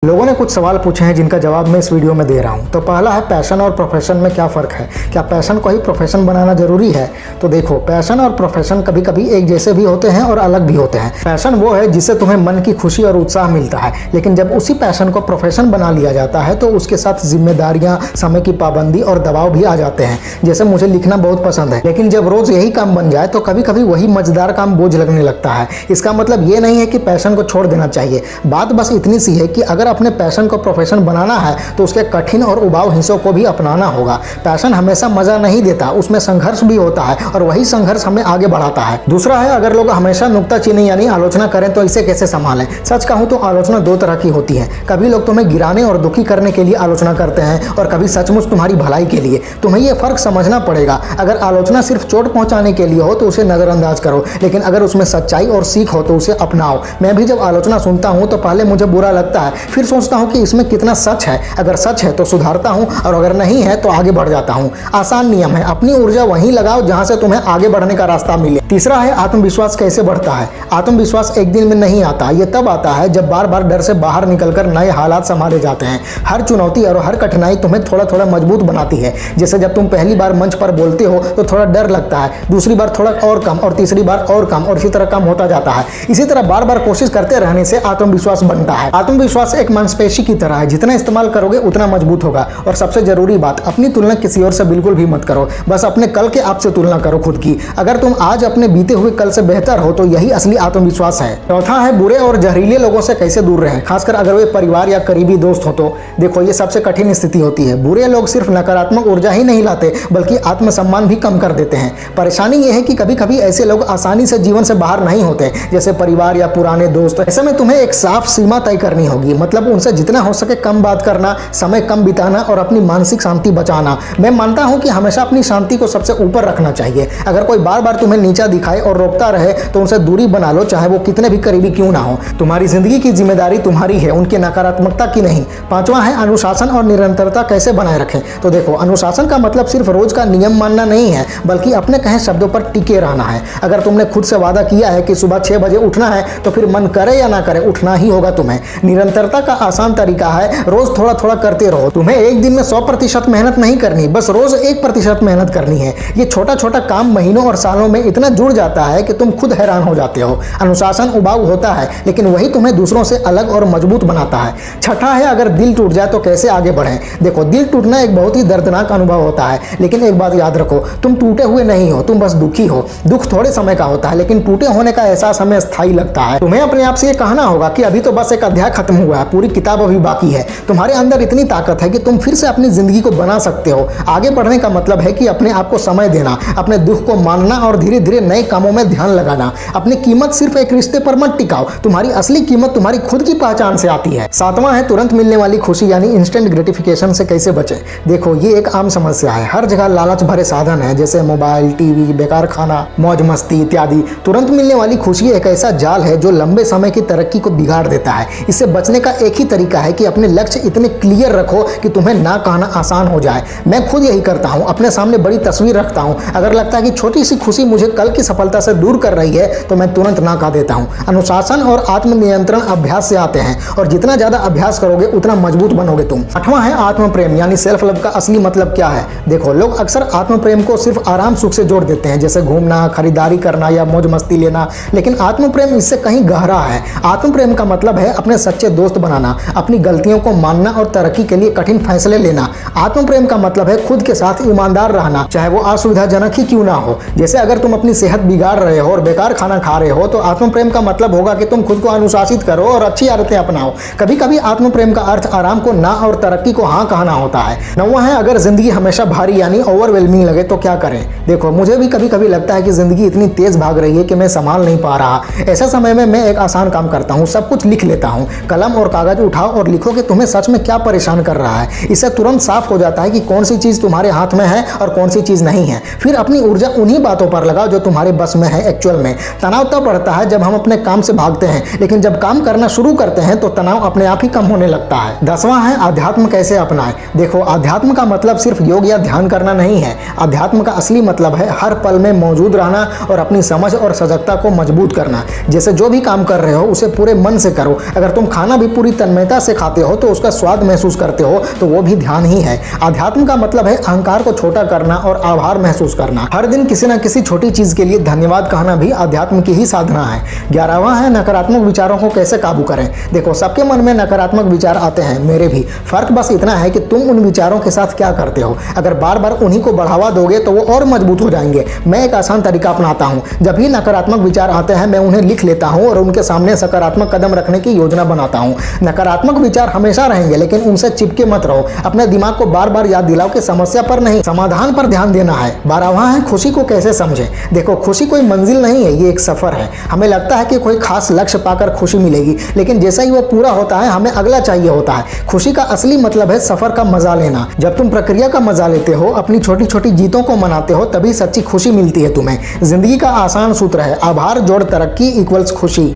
लोगों ने कुछ सवाल पूछे हैं जिनका जवाब मैं इस वीडियो में दे रहा हूं। तो पहला है पैशन और प्रोफेशन में क्या फ़र्क है, क्या पैशन को ही प्रोफेशन बनाना जरूरी है। तो देखो, पैशन और प्रोफेशन कभी कभी एक जैसे भी होते हैं और अलग भी होते हैं। पैशन वो है जिससे तुम्हें मन की खुशी और उत्साह मिलता है, लेकिन जब उसी पैशन को प्रोफेशन बना लिया जाता है तो उसके साथ जिम्मेदारियाँ, समय की पाबंदी और दबाव भी आ जाते हैं। जैसे मुझे लिखना बहुत पसंद है, लेकिन जब रोज यही काम बन जाए तो कभी कभी वही मजेदार काम बोझ लगने लगता है। इसका मतलब ये नहीं है कि पैशन को छोड़ देना चाहिए, बात बस इतनी सी है कि अगर अपने पैशन को प्रोफेशन बनाना है तो उसके कठिन और उबाऊ हिस्सों को भी अपनाना होगा। पैशन हमेशा मजा नहीं देता, उसमें संघर्ष भी होता है और वही संघर्ष हमें आगे बढ़ाता है। दूसरा है, अगर लोग हमेशा नुक्ताचीनी यानी आलोचना करें तो इसे कैसे संभालें। सच कहूं तो आलोचना दो तरह की होती है। कभी लोग तुम्हें गिराने और दुखी करने के लिए आलोचना करते हैं और कभी सचमुच तुम्हारी भलाई के लिए। तुम्हें यह फर्क समझना पड़ेगा। अगर आलोचना सिर्फ चोट पहुंचाने के लिए हो तो उसे नजरअंदाज करो, लेकिन अगर उसमें सच्चाई और सीख हो तो उसे अपनाओ। मैं भी जब आलोचना सुनता हूं तो पहले मुझे बुरा लगता है, फिर सोचता हूं कि इसमें कितना सच है। अगर सच है तो सुधारता हूं और अगर नहीं है तो आगे बढ़ जाता हूं। आसान नियम है, अपनी ऊर्जा वहीं लगाओ जहां से तुम्हें आगे बढ़ने का रास्ता मिले। तीसरा है, आत्मविश्वास कैसे बढ़ता है। आत्मविश्वास एक दिन में नहीं आता, यह तब आता है जब बार बार डर से बाहर निकलकर नए हालात संभाले जाते हैं। हर चुनौती और हर कठिनाई तुम्हें थोड़ा थोड़ा मजबूत बनाती है। जैसे जब तुम पहली बार मंच पर बोलते हो तो थोड़ा डर लगता है, दूसरी बार थोड़ा और कम और तीसरी बार और कम और इसी तरह कम होता जाता है। इसी तरह बार बार कोशिश करते रहने से आत्मविश्वास बनता है। आत्मविश्वास एक मांसपेशी की तरह है, जितना इस्तेमाल करोगे उतना मजबूत होगा। और सबसे जरूरी बात, अपनी तुलना किसी और से बिल्कुल भी मत करो, बस अपने कल के आप से तुलना करो खुद की। अगर तुम आज अपने बीते हुए कल से बेहतर हो तो यही असली आत्मविश्वास है। चौथा है, बुरे और जहरीले लोगों से कैसे दूर रहें, खासकर अगर वे परिवार या करीबी दोस्त हो तो। देखो, ये सबसे कठिन स्थिति होती है। बुरे लोग सिर्फ नकारात्मक ऊर्जा ही नहीं लाते बल्कि आत्मसम्मान भी कम कर देते हैं। परेशानी यह है कि कभी कभी ऐसे लोग आसानी से जीवन से बाहर नहीं होते, जैसे परिवार या पुराने दोस्त। ऐसे में तुम्हें एक साफ सीमा तय करनी होगी, मतलब उनसे जितना हो सके कम बात करना, समय कम बिताना और अपनी मानसिक शांति बचाना। मैं मानता हूं कि हमेशा अपनी शांति को सबसे ऊपर रखना चाहिए। अगर कोई बार बार तुम्हें नीचा दिखाए और रोकता रहे तो उनसे दूरी बना लो, चाहे वो कितने भी करीबी क्यों ना हो। तुम्हारी जिंदगी की जिम्मेदारी तुम्हारी है, उनकी नकारात्मकता की नहीं। पांचवा है, अनुशासन और निरंतरता कैसे बनाए रखें। तो देखो, अनुशासन का मतलब सिर्फ रोज का नियम मानना नहीं है, बल्कि अपने कहे शब्दों पर टिके रहना है। अगर तुमने खुद से वादा किया है कि सुबह 6 बजे उठना है तो फिर मन करे या ना करे उठना ही होगा तुम्हें। निरंतरता का आसान तरीका है, रोज थोड़ा थोड़ा करते रहो। तुम्हें एक दिन में 100% मेहनत नहीं करनी, बस रोज 1% मेहनत करनी है। ये छोटा छोटा काम महीनों और सालों में इतना जुड़ जाता है कि तुम खुद हैरान हो जाते हो। अनुशासन उबाऊ होता है, लेकिन वही तुम्हें दूसरों से अलग और मजबूत बनाता है। छठा है, अगर दिल टूट जाए तो कैसे आगे बढ़ें। देखो, दिल टूटना एक बहुत ही दर्दनाक अनुभव होता है, लेकिन एक बात याद रखो, तुम टूटे हुए नहीं हो, तुम बस दुखी हो। दुख थोड़े समय का होता है, लेकिन टूटे होने का एहसास हमें स्थायी लगता है। तुम्हें अपने आप से ये कहना होगा कि अभी तो बस एक अध्याय खत्म हुआ है, पूरी किताब अभी बाकी है। तुम्हारे अंदर इतनी ताकत है कि तुम फिर से अपनी जिंदगी को बना सकते हो। आगे बढ़ने का मतलब है कि अपने आप को समय देना, अपने दुख को मानना और धीरे धीरे नए कामों में ध्यान लगाना। अपनी कीमत सिर्फ एक रिश्ते पर मत टिकाओ, तुम्हारी असली कीमत तुम्हारी खुद की पहचान से आती है। सातवां है, तुरंत मिलने वाली खुशी यानी इंस्टेंट ग्रेटिफिकेशन से कैसे बचें। देखो, ये एक आम समस्या है। हर जगह लालच भरे साधन है, जैसे मोबाइल, टीवी, बेकार खाना, मौज मस्ती इत्यादि। तुरंत मिलने वाली खुशी एक ऐसा जाल है जो लंबे समय की तरक्की को बिगाड़ देता है। इससे बचने का एक ही तरीका है कि अपने लक्ष्य इतने क्लियर रखो कि तुम्हें ना कहना आसान हो जाए। मैं खुद यही करता हूं, अपने सामने बड़ी तस्वीर रखता हूं। अगर लगता है कि छोटी सी खुशी मुझे कल की सफलता से दूर कर रही है तो मैं तुरंत ना कह देता हूं। अनुशासन और आत्मनियंत्रण अभ्यास से आते हैं और जितना ज्यादा अभ्यास करोगे उतना मजबूत बनोगे तुम। आठवां है, आत्म प्रेम यानी सेल्फ लव का असली मतलब क्या है। देखो, लोग अक्सर आत्म प्रेम को सिर्फ आराम सुख से जोड़ देते हैं, जैसे घूमना, खरीदारी करना या मौज मस्ती लेना, लेकिन आत्म प्रेम इससे कहीं गहरा है। आत्म प्रेम का मतलब है अपने सच्चे दोस्त बनाना, अपनी गलतियों को मानना और तरक्की के लिए कठिन फैसले लेना। आत्म प्रेम का मतलब है खुद के साथ ईमानदार रहना, चाहे वो असुविधाजनक ही क्यों ना हो। जैसे अगर तुम अपनी सेहत बिगाड़ रहे हो और बेकार खाना खा रहे हो तो आत्म प्रेम का मतलब होगा कि तुम खुद को अनुशासित करो और अच्छी आदतें अपनाओ। कभी कभी आत्म प्रेम का अर्थ आराम को ना और तरक्की को हाँ कहना होता है। नौवां है, अगर जिंदगी हमेशा भारी यानी ओवरवेलमिंग लगे तो क्या करें। देखो, मुझे भी कभी कभी लगता है कि जिंदगी इतनी तेज भाग रही है कि मैं संभाल नहीं पा रहा। ऐसे समय में मैं एक आसान काम करता हूँ, सब कुछ लिख लेता हूँ। कलम और कागज उठाओ और लिखो कि तुम्हें सच में क्या परेशान कर रहा है। इससे तुरंत साफ हो जाता है कि कौन सी चीज तुम्हारे हाथ में है और कौन सी चीज नहीं है। फिर अपनी ऊर्जा उन्हीं बातों पर लगाओ जो तुम्हारे बस में है। एक्चुअल में तनाव तब बढ़ता है जब हम अपने काम से भागते हैं, लेकिन जब काम करना शुरू करते हैं तो तनाव अपने आप ही कम होने लगता है। 10वां है, अध्यात्म कैसे अपनाएं। देखो, अध्यात्म का मतलब सिर्फ योग या ध्यान करना नहीं है। अध्यात्म का असली मतलब है हर पल में मौजूद रहना और अपनी समझ और सजगता को मजबूत करना। जैसे जो भी काम कर रहे हो उसे पूरे मन से करो। अगर तुम खाना भी पूरी पूरी तन्मयता से खाते हो तो उसका स्वाद महसूस करते हो तो वो भी ध्यान ही है। आध्यात्म का मतलब है अहंकार को छोटा करना और आभार महसूस करना। हर दिन किसी न किसी छोटी चीज के लिए धन्यवाद कहना भी आध्यात्म की ही साधना है। 11वां है नकारात्मक विचारों को कैसे काबू करें। देखो, सबके मन में नकारात्मक विचार आते हैं, मेरे भी। फर्क बस इतना है कि तुम उन विचारों के साथ क्या करते हो। अगर बार बार उन्हीं को बढ़ावा दोगे तो वो और मजबूत हो जाएंगे। मैं एक आसान तरीका अपनाता हूँ। जब भी नकारात्मक विचार आते हैं मैं उन्हें लिख लेता हूँ और उनके सामने सकारात्मक कदम रखने की योजना बनाता हूँ। नकारात्मक विचार हमेशा रहेंगे लेकिन उनसे चिपके मत रहो। अपने दिमाग को बार बार याद दिलाओ कि समस्या पर नहीं, समाधान पर ध्यान देना है। 12वां है खुशी को कैसे समझें। देखो, खुशी कोई मंजिल नहीं है, ये एक सफर है। हमें लगता है कि कोई खास लक्ष्य पाकर खुशी मिलेगी, लेकिन जैसा ही वो पूरा होता है हमें अगला चाहिए होता है। खुशी का असली मतलब है सफर का मजा लेना। जब तुम प्रक्रिया का मजा लेते हो, अपनी छोटी छोटी जीतों को मनाते हो, तभी सच्ची खुशी मिलती है तुम्हें। जिंदगी का आसान सूत्र है, आभार जोड़ तरक्की इक्वल्स खुशी।